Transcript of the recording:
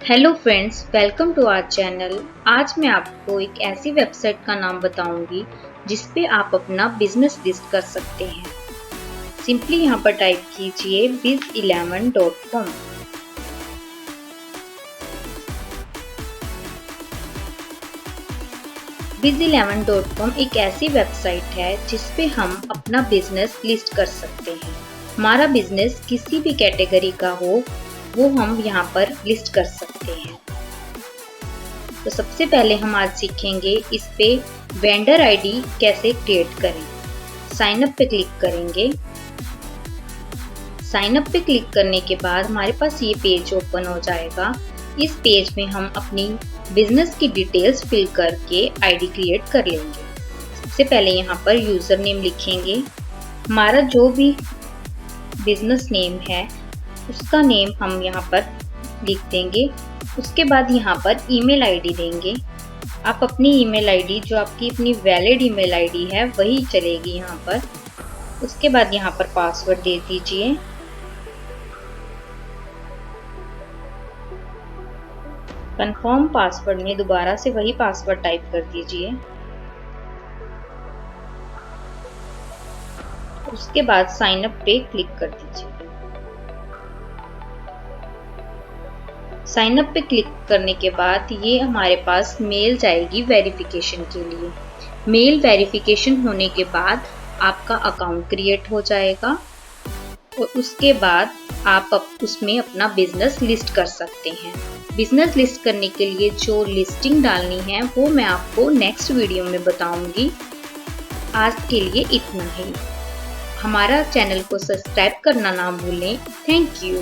Hello friends, welcome to our channel. आज मैं आपको एक ऐसी वेबसाइट का नाम बताऊंगी जिस पे आप अपना बिजनेस लिस्ट कर सकते हैं। सिंपली यहाँ पर टाइप कीजिए biz11.com। biz11.com एक ऐसी वेबसाइट है जिस पे हम अपना बिजनेस लिस्ट कर सकते हैं। हमारा बिजनेस किसी भी कैटेगरी का हो वो हम यहाँ पर लिस्ट कर सकते हैं। तो सबसे पहले हम आज सीखेंगे इस पे वेंडर आईडी कैसे क्रिएट करें। साइन अप पे क्लिक करेंगे। साइन अप पे क्लिक करने के बाद हमारे पास ये पेज ओपन हो जाएगा। इस पेज में हम अपनी बिजनेस की डिटेल्स फिल करके आईडी क्रिएट कर लेंगे। सबसे पहले यहाँ पर यूजर नेम लिखेंगे। हमारा जो भी बिजनेस नेम है उसका नेम हम यहाँ पर लिख देंगे। उसके बाद यहाँ पर ईमेल आईडी देंगे। आप अपनी ईमेल आईडी जो आपकी अपनी वैलिड ईमेल आईडी है वही चलेगी यहाँ पर। उसके बाद यहाँ पर पासवर्ड दे दीजिए। कंफर्म पासवर्ड में दोबारा से वही पासवर्ड टाइप कर दीजिए। उसके बाद साइन अप पे क्लिक कर दीजिए। साइन अप पे क्लिक करने के बाद ये हमारे पास मेल जाएगी वेरिफिकेशन के लिए। मेल वेरिफिकेशन होने के बाद आपका अकाउंट क्रिएट हो जाएगा और उसके बाद आप उसमें अपना बिजनेस लिस्ट कर सकते हैं। बिजनेस लिस्ट करने के लिए जो लिस्टिंग डालनी है वो मैं आपको नेक्स्ट वीडियो में बताऊंगी। आज के लिए इतना ही। हमारा चैनल को सब्सक्राइब करना ना भूलें। Thank you.